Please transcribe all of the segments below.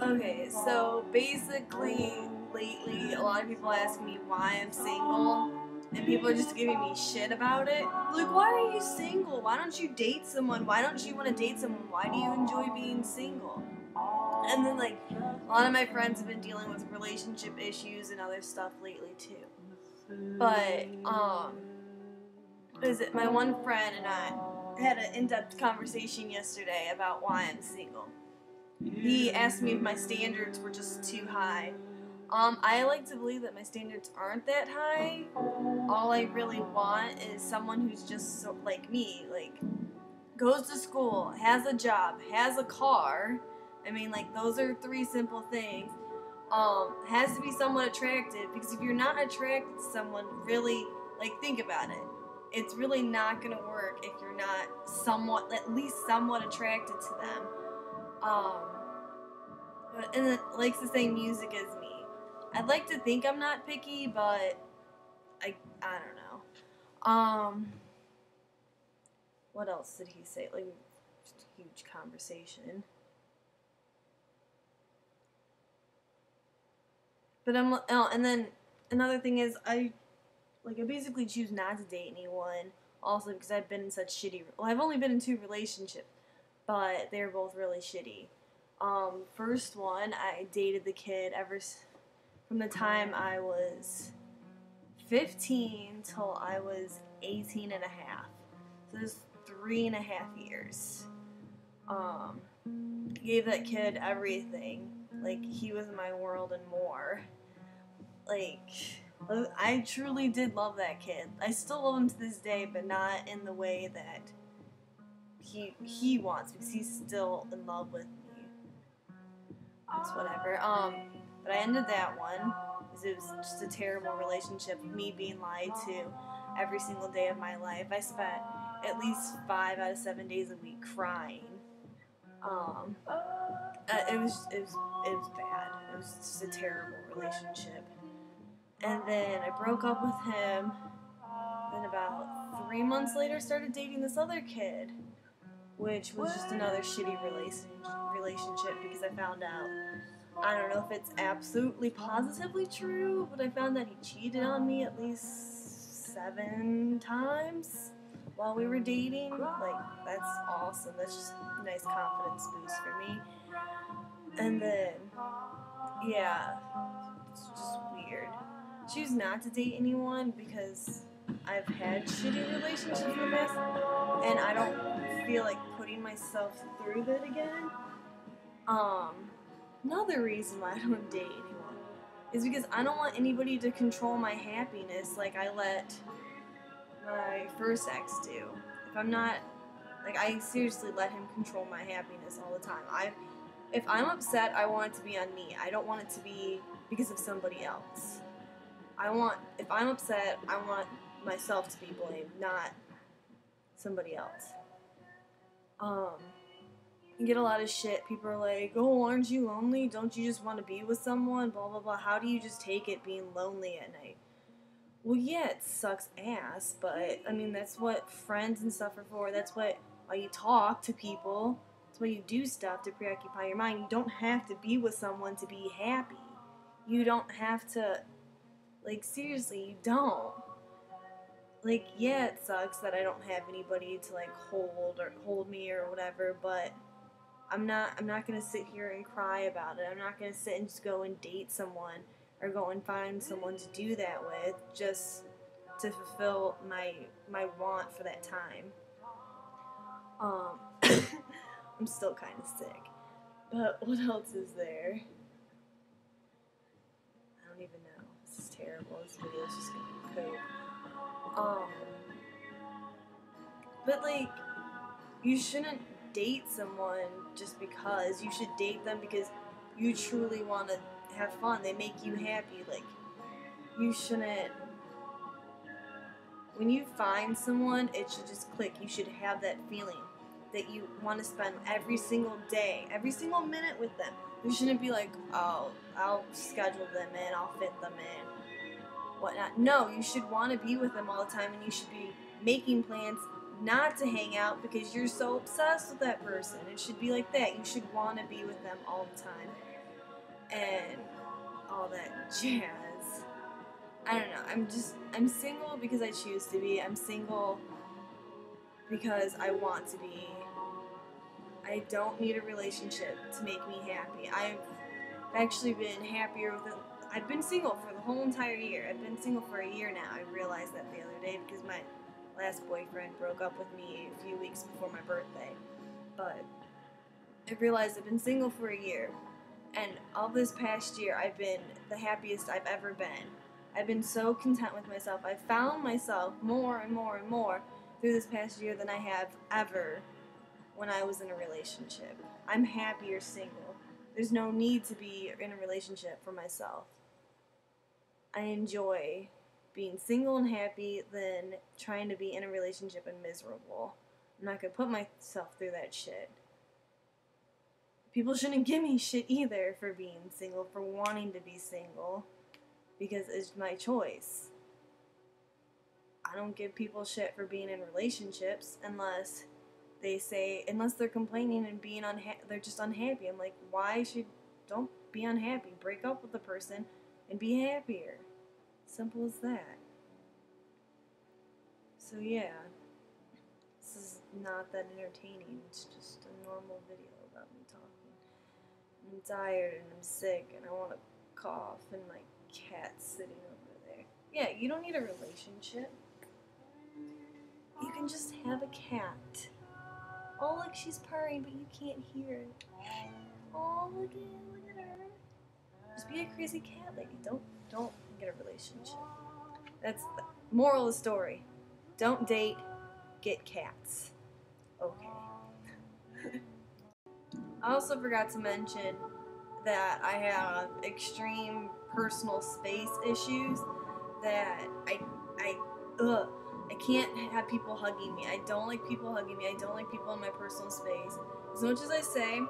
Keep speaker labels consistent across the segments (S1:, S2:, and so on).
S1: Okay, so basically, lately, a lot of people ask me why I'm single, and people are just giving me shit about it. Like, why are you single? Why don't you date someone? Why don't you want to date someone? Why do you enjoy being single? And then, like, a lot of my friends have been dealing with relationship issues and other stuff lately, too. But, is it my one friend and I had an in-depth conversation yesterday about why I'm single. He asked me if my standards were just too high. I like to believe that my standards aren't that high. All I really want is someone who's just so, like me, like goes to school, has a job, has a car. I mean, like those are three simple things. Has to be somewhat attractive, because if you're not attracted to someone, really, like, think about it. It's really not gonna work if you're not somewhat, at least somewhat attracted to them. Um, and it likes the same music as me. I'd like to think I'm not picky, but I don't know. What else did he say? Like, just a huge conversation. But and then another thing is I basically choose not to date anyone. Also, because I've been in such shitty. Well, I've only been in 2 relationships, but they're both really shitty. First one, I dated the kid from the time I was 15 till I was 18 and a half. So this 3.5 years. Um, gave that kid everything. Like, he was my world and more. Like, I truly did love that kid. I still love him to this day, but not in the way that he wants, because he's still in love with me. It's whatever. But I ended that one because it was just a terrible relationship. Me being lied to every single day of my life. I spent at least 5 out of 7 days a week crying. It was bad. It was just a terrible relationship. And then I broke up with him. Then about 3 months later, started dating this other kid, which was just another shitty relationship, because I found out, I don't know if it's absolutely positively true, but I found that he cheated on me at least 7 times while we were dating. Like, that's awesome. That's just a nice confidence boost for me. And then, yeah, it's just weird. Choose not to date anyone because I've had shitty relationships in the past, and I don't feel like putting myself through that again. Another reason why I don't date anyone is because I don't want anybody to control my happiness like I let my first ex do. If I'm not, like, I seriously let him control my happiness all the time. If I'm upset, I want it to be on me. I don't want it to be because of somebody else. If I'm upset, I want myself to be blamed, not somebody else. You get a lot of shit. People are like, oh, aren't you lonely? Don't you just want to be with someone? Blah, blah, blah. How do you just take it being lonely at night? Well, yeah, it sucks ass, but, I mean, that's what friends and stuff are for. That's why you talk to people. That's why you do stuff to preoccupy your mind. You don't have to be with someone to be happy. You don't have to, like, seriously, you don't. Like, yeah, it sucks that I don't have anybody to, like, hold me or whatever, but I'm not gonna sit here and cry about it. I'm not gonna sit and just go and date someone or go and find someone to do that with just to fulfill my want for that time. I'm still kind of sick, but what else is there? I don't even know. This is terrible. This video is just gonna be cope. But, like, you shouldn't date someone just because. You should date them because you truly want to have fun. They make you happy. Like, you shouldn't. When you find someone, it should just click. You should have that feeling that you want to spend every single day, every single minute with them. You shouldn't be like, oh, I'll schedule them in, I'll fit them in, whatnot. No, you should want to be with them all the time, and you should be making plans not to hang out because you're so obsessed with that person. It should be like that. You should want to be with them all the time. and all that jazz. I don't know. I'm single because I choose to be. I'm single because I want to be. I don't need a relationship to make me happy. I've actually been happier with it. I've been single for the whole entire year. I've been single for a year now. I realized that the other day because my last boyfriend broke up with me a few weeks before my birthday. But I realized I've been single for a year. And all this past year, I've been the happiest I've ever been. I've been so content with myself. I've found myself more and more and more through this past year than I have ever when I was in a relationship. I'm happier single. There's no need to be in a relationship for myself. I enjoy being single and happy than trying to be in a relationship and miserable. I'm not going to put myself through that shit. People shouldn't give me shit either for being single, for wanting to be single, because it's my choice. I don't give people shit for being in relationships unless they're complaining and being they're just unhappy. I'm like, don't be unhappy. Break up with the person and be happier. Simple as that. So yeah, this is not that entertaining. It's just a normal video about me talking. I'm tired and I'm sick and I want to cough and my cat's sitting over there. Yeah, you don't need a relationship. You can just have a cat. Oh, look, she's purring, but you can't hear it. Oh, look at her. Just be a crazy cat lady. Don't get a relationship. That's the moral of the story. Don't date, get cats. Okay. I also forgot to mention that I have extreme personal space issues that I can't have people hugging me. I don't like people hugging me. I don't like people in my personal space. As much as I say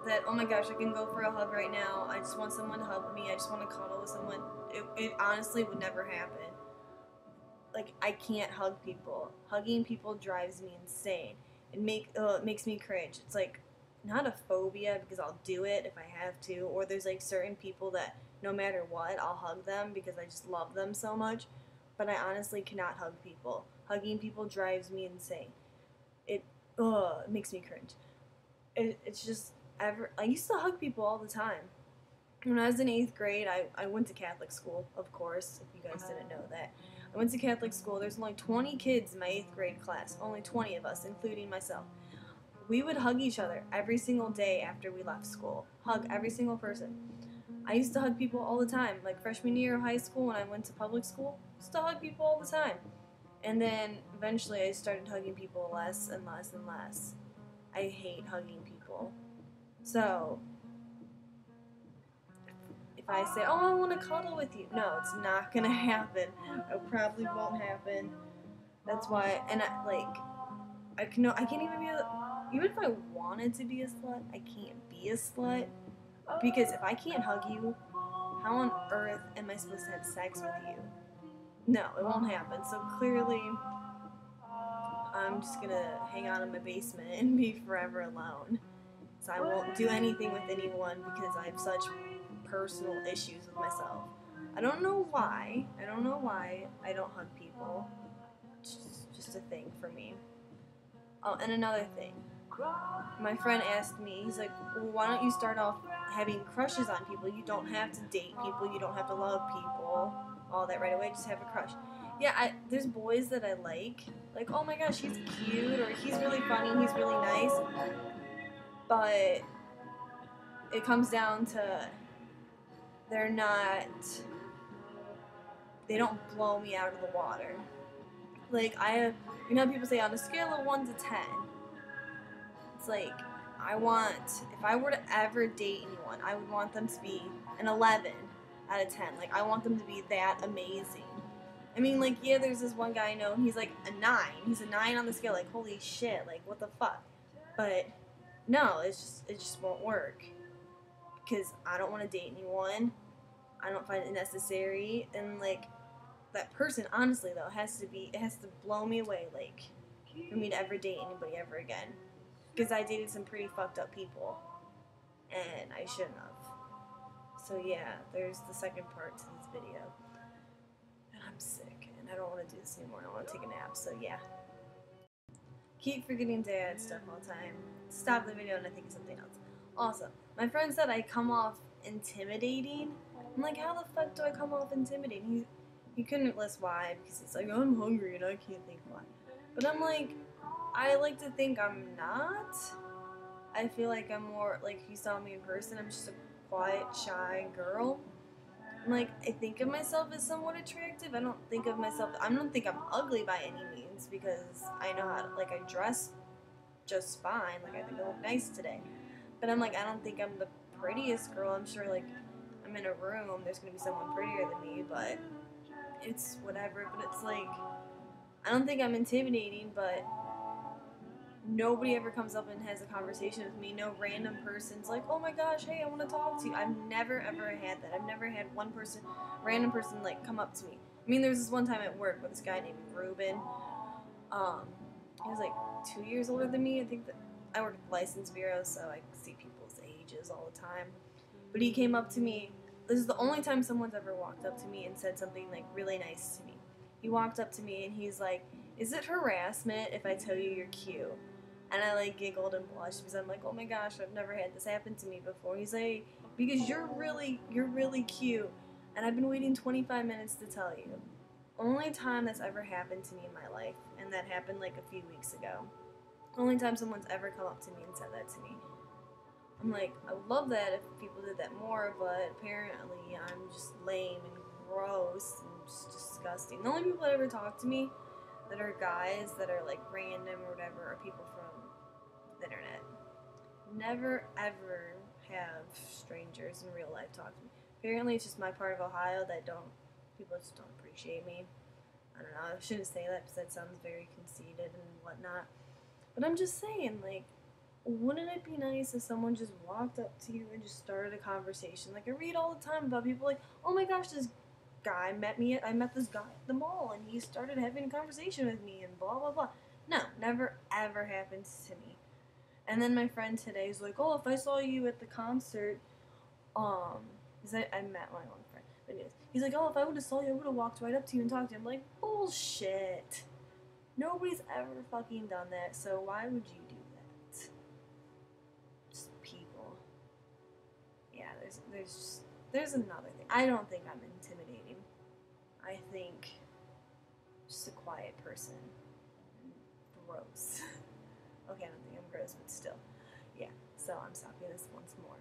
S1: that, oh my gosh, I can go for a hug right now. I just want someone to hug me. I just want to cuddle with someone. It honestly would never happen. Like, I can't hug people. Hugging people drives me insane. It makes me cringe. It's like, not a phobia because I'll do it if I have to, or there's like certain people that no matter what, I'll hug them because I just love them so much. But I honestly cannot hug people. Hugging people drives me insane. It makes me cringe. It's just I used to hug people all the time. When I was in 8th grade, I went to Catholic school, of course, if you guys didn't know that. I went to Catholic school. There's only 20 kids in my 8th grade class. Only 20 of us, including myself. We would hug each other every single day after we left school. Hug every single person. I used to hug people all the time. Like freshman year of high school when I went to public school, I used to hug people all the time. And then eventually I started hugging people less and less and less. I hate hugging people. So, if I say, oh, I want to cuddle with you, no, it's not going to happen. It probably won't happen. That's why, and I can't even be even if I wanted to be a slut, I can't be a slut. Because if I can't hug you, how on earth am I supposed to have sex with you? No, it won't happen. So clearly, I'm just gonna hang out in my basement and be forever alone. So I won't do anything with anyone because I have such personal issues with myself. I don't know why. I don't hug people. It's just a thing for me. Oh, and another thing. My friend asked me, he's like, well, why don't you start off having crushes on people? You don't have to date people, you don't have to love people, all that right away, just have a crush. Yeah, there's boys that I like, oh my gosh, he's cute, or he's really funny, he's really nice, but it comes down to, they don't blow me out of the water. Like, people say on a scale of 1 to 10, it's like, if I were to ever date anyone, I would want them to be an 11 out of 10. Like, I want them to be that amazing. I mean, like, yeah, there's this one guy I know, and he's like a 9. He's a 9 on the scale, like, holy shit, like, what the fuck? But, no, it just won't work. Because I don't want to date anyone. I don't find it necessary. And, like, that person, honestly, though, it has to blow me away, like, for me to ever date anybody ever again. Because I dated some pretty fucked up people. And I shouldn't have. So yeah, there's the second part to this video. And I'm sick, and I don't want to do this anymore. I want to take a nap, so yeah. Keep forgetting dad stuff all the time. Stop the video and I think of something else. Also, my friend said I come off intimidating. I'm like, how the fuck do I come off intimidating? He couldn't list why, because he's like, I'm hungry and I can't think why. But I'm like, I like to think I'm not. I feel like I'm more, like, if you saw me in person, I'm just a quiet, shy girl. I'm like, I think of myself as somewhat attractive. I don't think I'm ugly by any means, because I know how to, like, I dress just fine. Like, I think I look nice today. But I'm like, I don't think I'm the prettiest girl. I'm sure, like, I'm in a room, there's gonna be someone prettier than me, but it's whatever. But it's like, I don't think I'm intimidating, but nobody ever comes up and has a conversation with me. No random person's like, oh my gosh, hey, I want to talk to you. I've never ever had that. I've never had one person, random person, like, come up to me. I mean, there was this one time at work with this guy named Ruben. He was like 2 years older than me. I think that I work at the license bureau, so I see people's ages all the time. But he came up to me. This is the only time someone's ever walked up to me and said something, like, really nice to me. He walked up to me and he's like, is it harassment if I tell you you're cute? And I, like, giggled and blushed because I'm like, oh my gosh, I've never had this happen to me before. He's like, because you're really cute, and I've been waiting 25 minutes to tell you. Only time that's ever happened to me in my life, and that happened like a few weeks ago. Only time someone's ever come up to me and said that to me. I'm like, I would love that if people did that more, but apparently I'm just lame and gross and just disgusting. The only people that ever talk to me that are guys that are, like, random or whatever are people from the internet. Never ever have strangers in real life talk to me. Apparently it's just my part of Ohio that people just don't appreciate me. I don't know, I shouldn't say that because that sounds very conceited and whatnot. But I'm just saying, like, wouldn't it be nice if someone just walked up to you and just started a conversation? Like, I read all the time about people like, oh my gosh, I met this guy at the mall and he started having a conversation with me and blah blah blah. No, never ever happens to me. And then my friend today is like, oh, if I saw you at the concert, because I met my own friend. But anyways, he's like, oh, if I would have saw you, I would have walked right up to you and talked to you. I'm like, bullshit. Nobody's ever fucking done that, so why would you do that? Just people. Yeah, there's another thing. I don't think I'm intimidating. I think just a quiet person. Gross. Okay, I don't think I'm gross, but still. Yeah, so I'm stopping this once more.